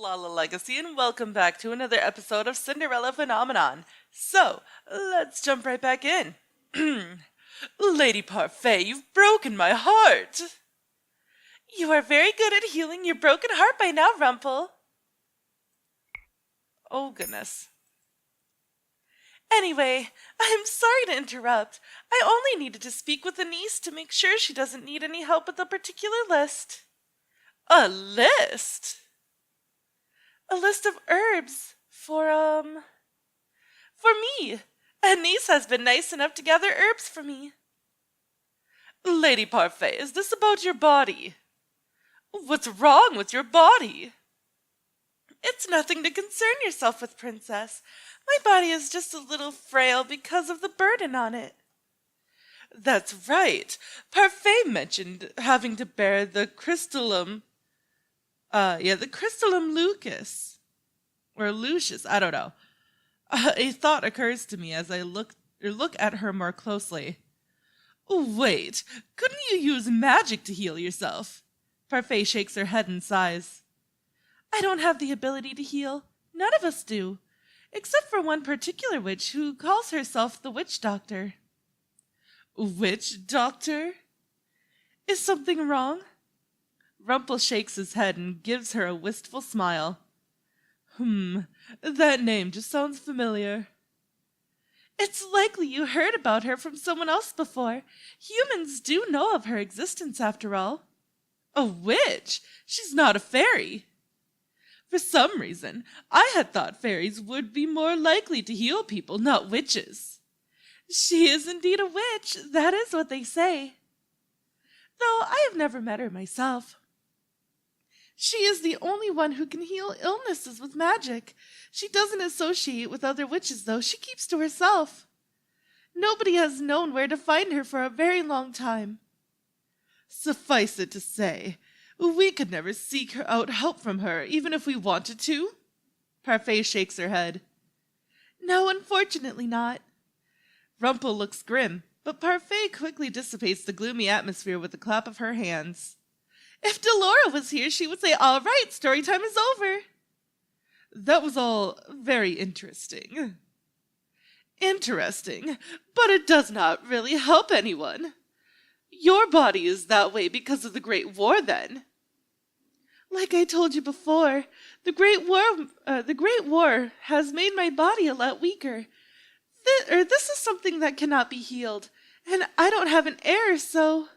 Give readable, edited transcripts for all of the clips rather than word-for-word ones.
Lala Legacy, and welcome back to another episode of Cinderella Phenomenon. So, let's jump right back in. Lady Parfait, you've broken my heart. You are very good at healing your broken heart by now, Rumpel. Oh, goodness. Anyway, I'm sorry to interrupt. I only needed to speak with Annice to make sure she doesn't need any help with a particular list. A list? A list of herbs for me. Annice has been nice enough to gather herbs for me. Lady Parfait, is this about your body? What's wrong with your body? It's nothing to concern yourself with, Princess. My body is just a little frail because of the burden on it. That's right. Parfait mentioned having to bear the crystallum. The crystallum Lucas. Or Lucius, I don't know. A thought occurs to me as I look at her more closely. Wait, couldn't you use magic to heal yourself? Parfait shakes her head and sighs. I don't have the ability to heal. None of us do. Except for one particular witch who calls herself the Witch Doctor. Witch Doctor? Is something wrong? Rumpel shakes his head and gives her a wistful smile. That name just sounds familiar. It's likely you heard about her from someone else before. Humans do know of her existence, after all. A witch? She's not a fairy. For some reason, I had thought fairies would be more likely to heal people, not witches. She is indeed a witch, that is what they say. Though I have never met her myself. She is the only one who can heal illnesses with magic. She doesn't associate with other witches, though. She keeps to herself. Nobody has known where to find her for a very long time. Suffice it to say, we could never seek out help from her, even if we wanted to. Parfait shakes her head. No, unfortunately not. Rumpel looks grim, but Parfait quickly dissipates the gloomy atmosphere with a clap of her hands. If Delora was here, she would say, all right, story time is over. That was all very interesting. Interesting, but it does not really help anyone. Your body is that way because of the Great War, then. Like I told you before, the Great War has made my body a lot weaker. This is something that cannot be healed, and I don't have an heir, so...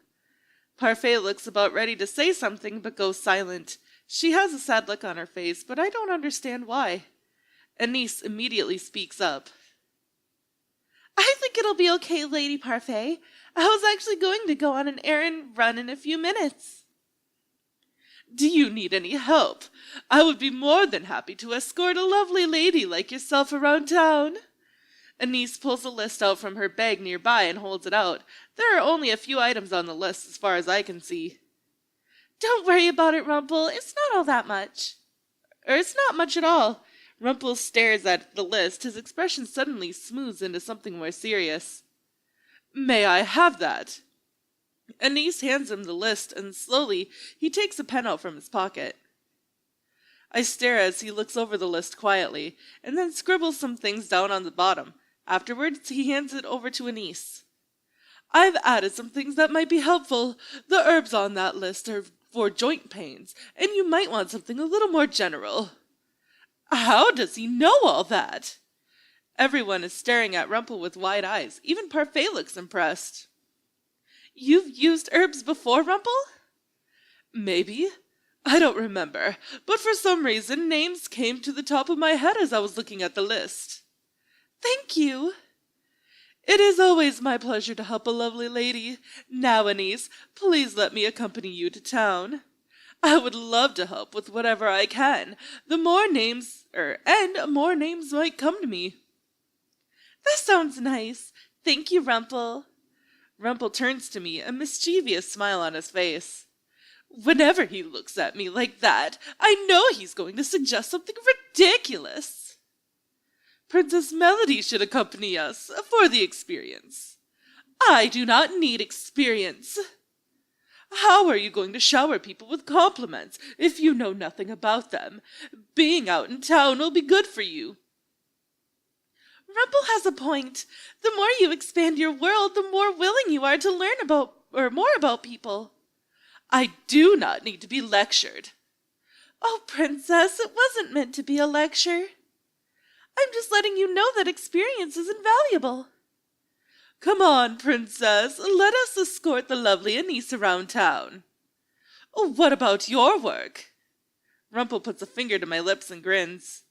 Parfait looks about ready to say something, but goes silent. She has a sad look on her face, but I don't understand why. Annice immediately speaks up. I think it'll be okay, Lady Parfait. I was actually going to go on an errand run in a few minutes. Do you need any help? I would be more than happy to escort a lovely lady like yourself around town. Annice pulls a list out from her bag nearby and holds it out. There are only a few items on the list as far as I can see. Don't worry about it, Rumpel. It's not all that much. It's not much at all. Rumpel stares at the list. His expression suddenly smooths into something more serious. May I have that? Annice hands him the list, and slowly he takes a pen out from his pocket. I stare as he looks over the list quietly, and then scribbles some things down on the bottom. Afterwards, he hands it over to Annice. I've added some things that might be helpful. The herbs on that list are for joint pains, and you might want something a little more general. How does he know all that? Everyone is staring at Rumpel with wide eyes. Even Parfait looks impressed. You've used herbs before, Rumpel? Maybe. I don't remember, but for some reason names came to the top of my head as I was looking at the list. Thank you. It is always my pleasure to help a lovely lady. Now, Annice, please let me accompany you to town. I would love to help with whatever I can. More names might come to me. That sounds nice. Thank you, Rumpel. Rumpel turns to me, a mischievous smile on his face. Whenever he looks at me like that, I know he's going to suggest something ridiculous. Princess Melody should accompany us for the experience. I do not need experience. How are you going to shower people with compliments if you know nothing about them? Being out in town will be good for you. Rumple has a point. The more you expand your world, the more willing you are to learn more about people. I do not need to be lectured. Oh, Princess, it wasn't meant to be a lecture. I'm just letting you know that experience is invaluable. Come on, Princess, let us escort the lovely Annice around town. Oh, what about your work? Rumple puts a finger to my lips and grins.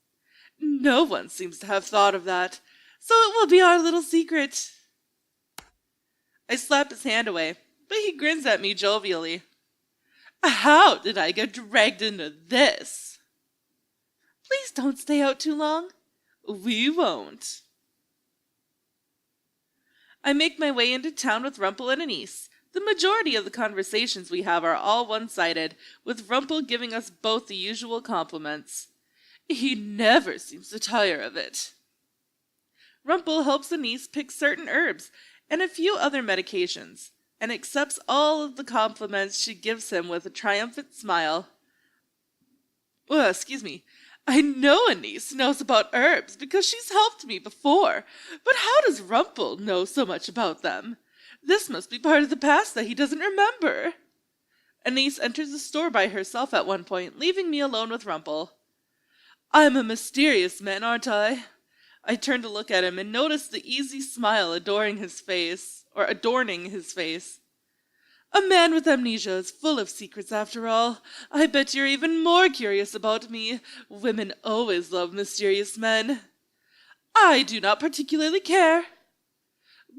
No one seems to have thought of that, so it will be our little secret. I slap his hand away, but he grins at me jovially. How did I get dragged into this? Please don't stay out too long. We won't. I make my way into town with Rumple and Annice. The majority of the conversations we have are all one-sided, with Rumple giving us both the usual compliments. He never seems to tire of it. Rumple helps Annice pick certain herbs and a few other medications, and accepts all of the compliments she gives him with a triumphant smile. I know Annice knows about herbs because she's helped me before, but how does Rumple know so much about them? This must be part of the past that he doesn't remember. Annice enters the store by herself at one point, leaving me alone with Rumple. I'm a mysterious man, aren't I? I turn to look at him and notice the easy smile adorning his face. A man with amnesia is full of secrets after all. I bet you're even more curious about me. Women always love mysterious men. I do not particularly care.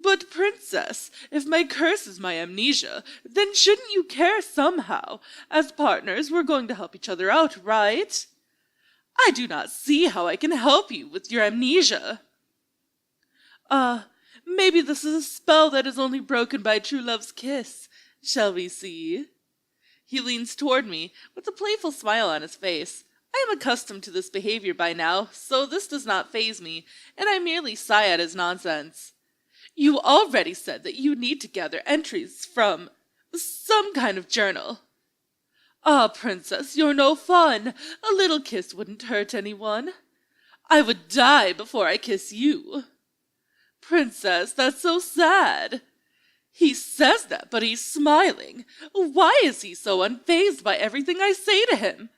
But, Princess, if my curse is my amnesia, then shouldn't you care somehow? As partners, we're going to help each other out, right? I do not see how I can help you with your amnesia. Maybe this is a spell that is only broken by true love's kiss. Shall we see? He leans toward me with a playful smile on his face. I am accustomed to this behavior by now, so this does not faze me, and I merely sigh at his nonsense. You already said that you need to gather entries from some kind of journal. Ah, Princess, you're no fun. A little kiss wouldn't hurt anyone. I would die before I kiss you. Princess, that's so sad. He says that, but he's smiling. Why is he so unfazed by everything I say to him?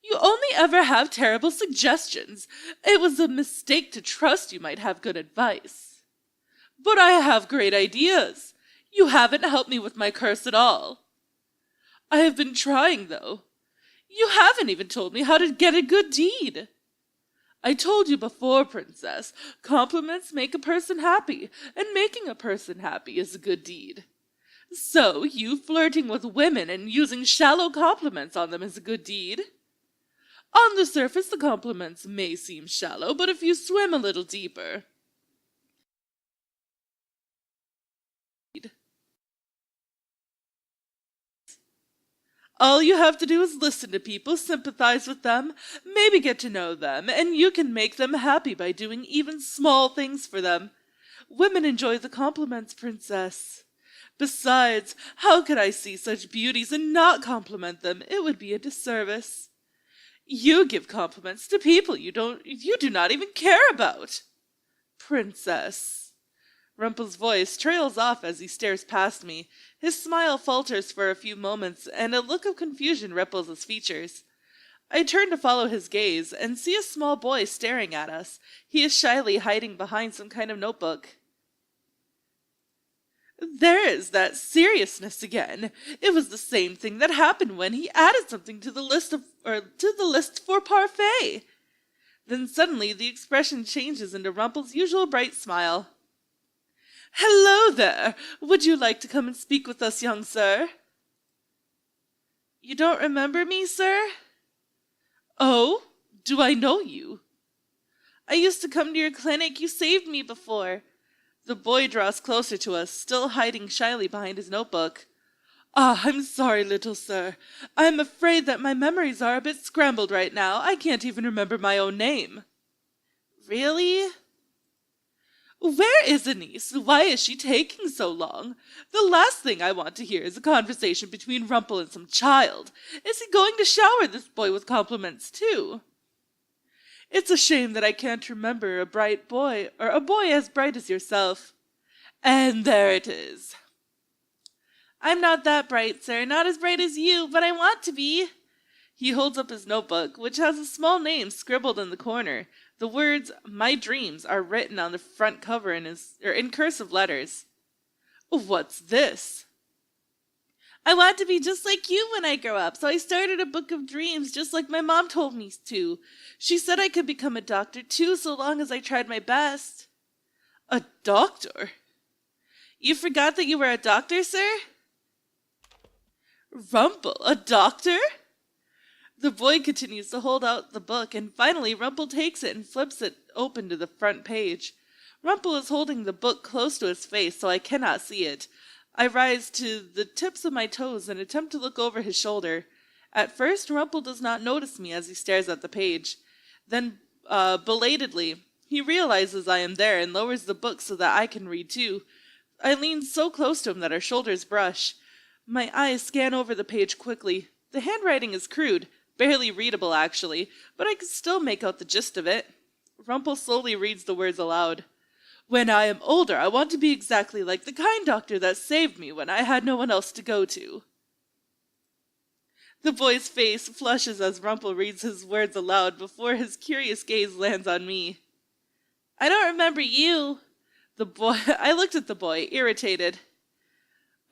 You only ever have terrible suggestions. It was a mistake to trust you might have good advice. But I have great ideas. You haven't helped me with my curse at all. I have been trying, though. You haven't even told me how to get a good deed. I told you before, Princess, compliments make a person happy, and making a person happy is a good deed. So, you flirting with women and using shallow compliments on them is a good deed. On the surface, the compliments may seem shallow, but if you swim a little deeper... All you have to do is listen to people, sympathize with them, maybe get to know them, and you can make them happy by doing even small things for them. Women enjoy the compliments, Princess. Besides, how could I see such beauties and not compliment them? It would be a disservice. You give compliments to people you do not even care about. Princess. Rumple's voice trails off as he stares past me. His smile falters for a few moments, and a look of confusion ripples his features. I turn to follow his gaze, and see a small boy staring at us. He is shyly hiding behind some kind of notebook. There is that seriousness again. It was the same thing that happened when he added something to the list for parfait. Then suddenly the expression changes into Rumple's usual bright smile. Hello there! Would you like to come and speak with us, young sir? You don't remember me, sir? Oh, do I know you? I used to come to your clinic. You saved me before. The boy draws closer to us, still hiding shyly behind his notebook. Ah, I'm sorry, little sir. I'm afraid that my memories are a bit scrambled right now. I can't even remember my own name. Really? Where is Annice? Why is she taking so long? The last thing I want to hear is a conversation between Rumpel and some child. Is he going to shower this boy with compliments too? It's a shame that I can't remember a bright boy, or a boy as bright as yourself. And there it is. I'm not that bright, sir, not as bright as you, but I want to be. He holds up his notebook, which has a small name scribbled in the corner. The words, "My dreams," are written on the front cover in cursive letters. What's this? I want to be just like you when I grow up, so I started a book of dreams just like my mom told me to. She said I could become a doctor too, so long as I tried my best. A doctor? You forgot that you were a doctor, sir? Rumpel, a doctor? The boy continues to hold out the book, and finally Rumpel takes it and flips it open to the front page. Rumpel is holding the book close to his face, so I cannot see it. I rise to the tips of my toes and attempt to look over his shoulder. At first, Rumpel does not notice me as he stares at the page. Then, belatedly, he realizes I am there and lowers the book so that I can read too. I lean so close to him that our shoulders brush. My eyes scan over the page quickly. The handwriting is crude, barely readable actually, but I can still make out the gist of it. Rumpel slowly reads the words aloud. When I am older, I want to be exactly like the kind doctor that saved me when I had no one else to go to. The boy's face flushes as Rumpel reads his words aloud before his curious gaze lands on me. I don't remember you. I looked at the boy, irritated.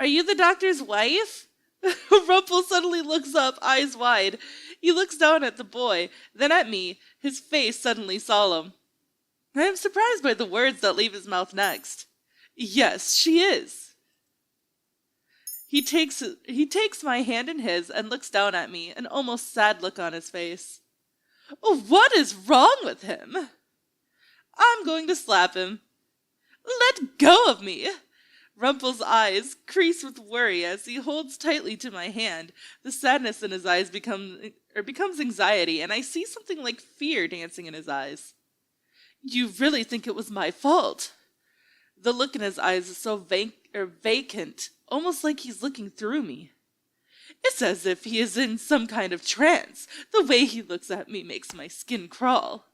Are you the doctor's wife? Rumpel suddenly looks up, eyes wide. He looks down at the boy, then at me, his face suddenly solemn. I am surprised by the words that leave his mouth next. Yes, she is. He takes my hand in his and looks down at me, an almost sad look on his face. What is wrong with him? I'm going to slap him. Let go of me! Rumpel's eyes crease with worry as he holds tightly to my hand. The sadness in his eyes becomes anxiety, and I see something like fear dancing in his eyes. You really think it was my fault? The look in his eyes is so vacant, almost like he's looking through me. It's as if he is in some kind of trance. The way he looks at me makes my skin crawl.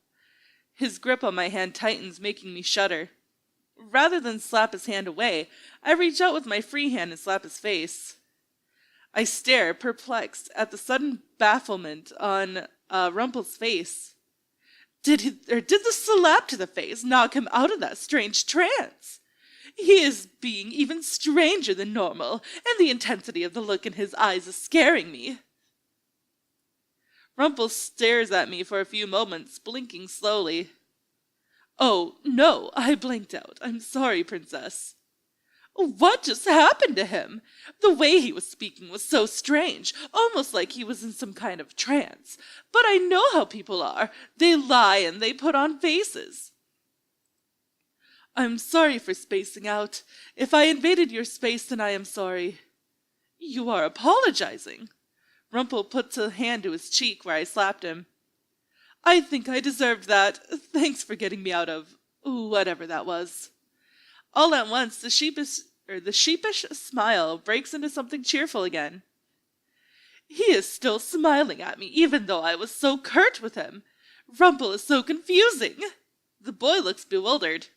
His grip on my hand tightens, making me shudder. Rather than slap his hand away, I reach out with my free hand and slap his face. I stare, perplexed, at the sudden bafflement on Rumpel's face. Did the slap to the face knock him out of that strange trance? He is being even stranger than normal, and the intensity of the look in his eyes is scaring me. Rumpel stares at me for a few moments, blinking slowly. Oh, no, I blinked out. I'm sorry, Princess. What just happened to him? The way he was speaking was so strange, almost like he was in some kind of trance. But I know how people are. They lie and they put on faces. I'm sorry for spacing out. If I invaded your space, then I am sorry. You are apologizing. Rumpel puts a hand to his cheek where I slapped him. I think I deserved that. Thanks for getting me out of whatever that was. All at once, the sheepish smile breaks into something cheerful again. He is still smiling at me, even though I was so curt with him. Rumpel is so confusing. The boy looks bewildered.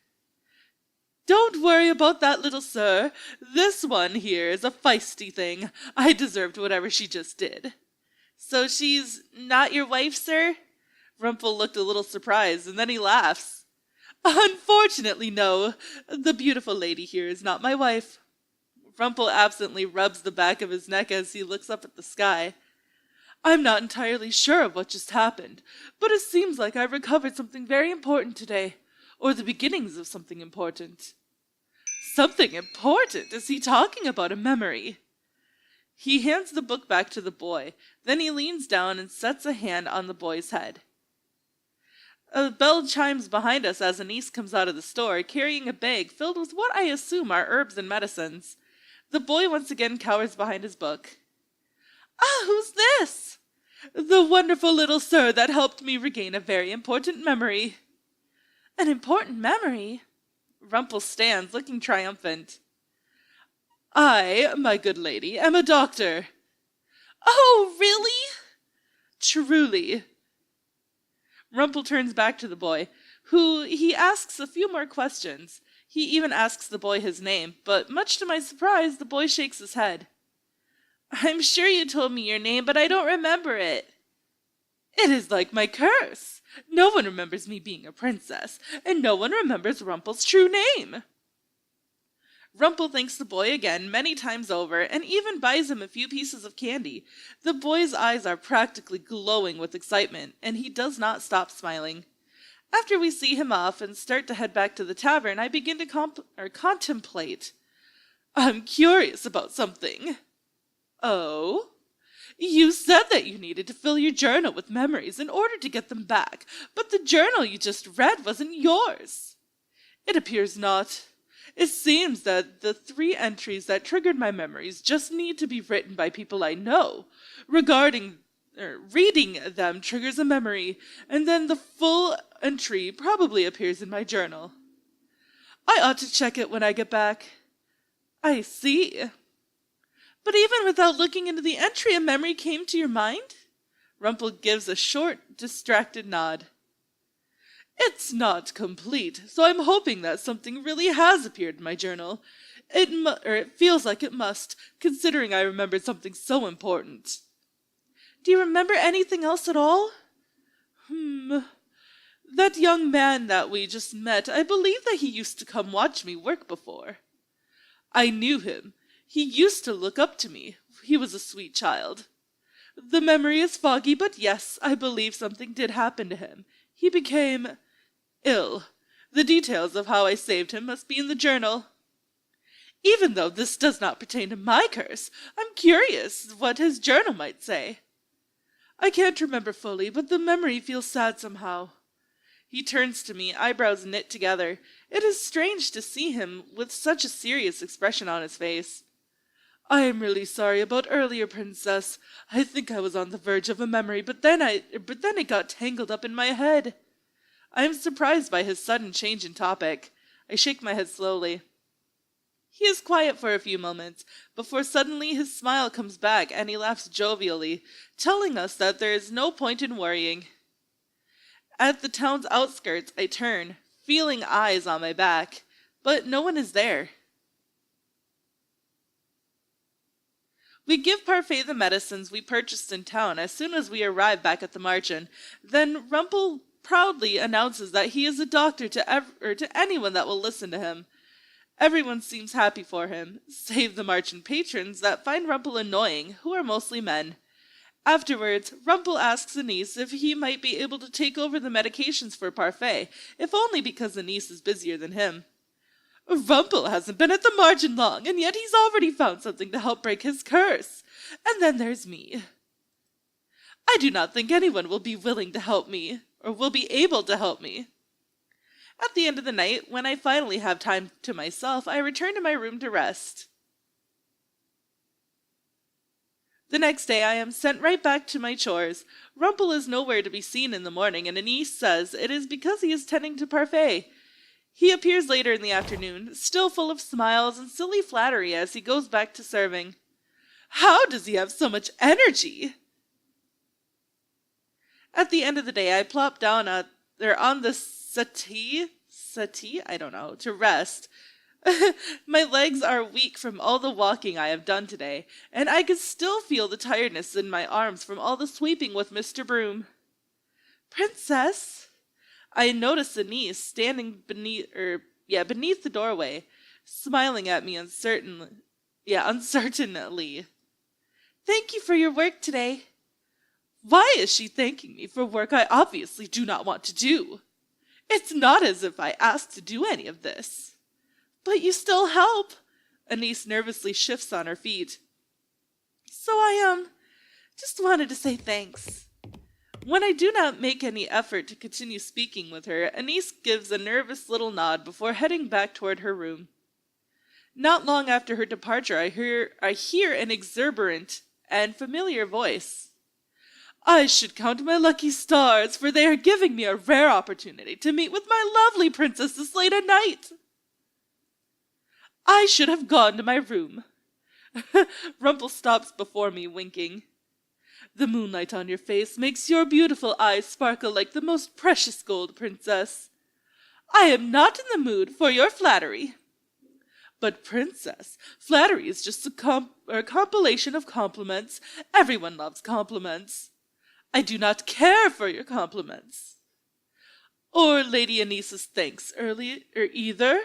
Don't worry about that, little sir. This one here is a feisty thing. I deserved whatever she just did. So she's not your wife, sir? Rumpel looked a little surprised, and then he laughs. Unfortunately, no. The beautiful lady here is not my wife. Rumpel absently rubs the back of his neck as he looks up at the sky. I'm not entirely sure of what just happened, but it seems like I recovered something very important today, or the beginnings of something important. Something important? Is he talking about a memory? He hands the book back to the boy, then he leans down and sets a hand on the boy's head. A bell chimes behind us as Annice comes out of the store, carrying a bag filled with what I assume are herbs and medicines. The boy once again cowers behind his book. Ah, who's this? The wonderful little sir that helped me regain a very important memory. An important memory? Rumpel stands, looking triumphant. I, my good lady, am a doctor. Oh, really? Truly. Rumpel turns back to the boy, who he asks a few more questions. He even asks the boy his name, but much to my surprise, the boy shakes his head. I'm sure you told me your name, but I don't remember it. It is like my curse. No one remembers me being a princess, and no one remembers Rumpel's true name. Rumpel thanks the boy again many times over, and even buys him a few pieces of candy. The boy's eyes are practically glowing with excitement, and he does not stop smiling. After we see him off and start to head back to the tavern, I begin to contemplate. I'm curious about something. Oh? You said that you needed to fill your journal with memories in order to get them back, but the journal you just read wasn't yours. It appears not. It seems that the 3 entries that triggered my memories just need to be written by people I know. Reading them triggers a memory, and then the full entry probably appears in my journal. I ought to check it when I get back. I see. But even without looking into the entry, a memory came to your mind? Rumpel gives a short, distracted nod. It's not complete, so I'm hoping that something really has appeared in my journal. It feels like it must, considering I remembered something so important. Do you remember anything else at all? That young man that we just met, I believe that he used to come watch me work before. I knew him. He used to look up to me. He was a sweet child. The memory is foggy, but yes, I believe something did happen to him. He became ill. The details of how I saved him must be in the journal. Even though this does not pertain to my curse, I'm curious what his journal might say. I can't remember fully, but the memory feels sad somehow. He turns to me, eyebrows knit together. It is strange to see him with such a serious expression on his face. I am really sorry about earlier, Princess. I think I was on the verge of a memory, but then it got tangled up in my head. I am surprised by his sudden change in topic. I shake my head slowly. He is quiet for a few moments, before suddenly his smile comes back and he laughs jovially, telling us that there is no point in worrying. At the town's outskirts, I turn, feeling eyes on my back, but no one is there. We give Parfait the medicines we purchased in town as soon as we arrive back at the margin. Then Rumpel proudly announces that he is a doctor to anyone that will listen to him. Everyone seems happy for him, save the marchand patrons that find Rumpel annoying, who are mostly men. Afterwards, Rumpel asks Annice if he might be able to take over the medications for Parfait, if only because Annice is busier than him. Rumpel hasn't been at the margin long, and yet he's already found something to help break his curse. And then there's me. I do not think anyone will be willing to help me, or will be able to help me. At the end of the night, when I finally have time to myself, I return to my room to rest. The next day I am sent right back to my chores. Rumpel is nowhere to be seen in the morning, and Annice says it is because he is tending to Parfait. He appears later in the afternoon, still full of smiles and silly flattery as he goes back to serving. How does he have so much energy? At the end of the day, I plop down on the settee, to rest. My legs are weak from all the walking I have done today, and I can still feel the tiredness in my arms from all the sweeping with Mr. Broom. Princess? I notice Annice standing beneath the doorway, smiling at me uncertainly. Thank you for your work today. Why is she thanking me for work I obviously do not want to do? It's not as if I asked to do any of this. But you still help. Annice nervously shifts on her feet. So I just wanted to say thanks. When I do not make any effort to continue speaking with her, Annice gives a nervous little nod before heading back toward her room. Not long after her departure, I hear an exuberant and familiar voice. I should count my lucky stars, for they are giving me a rare opportunity to meet with my lovely princess this late at night. I should have gone to my room. Rumpel stops before me, winking. The moonlight on your face makes your beautiful eyes sparkle like the most precious gold, Princess. I am not in the mood for your flattery. But, Princess, flattery is just a compilation of compliments. Everyone loves compliments. I do not care for your compliments. Or Lady Annice's thanks either.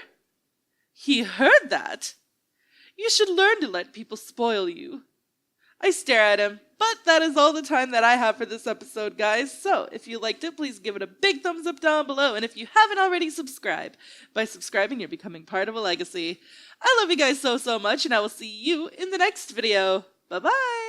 He heard that. You should learn to let people spoil you. I stare at him, but that is all the time that I have for this episode, guys. So, if you liked it, please give it a big thumbs up down below. And if you haven't already, subscribe. By subscribing, you're becoming part of a legacy. I love you guys so much, and I will see you in the next video. Bye-bye!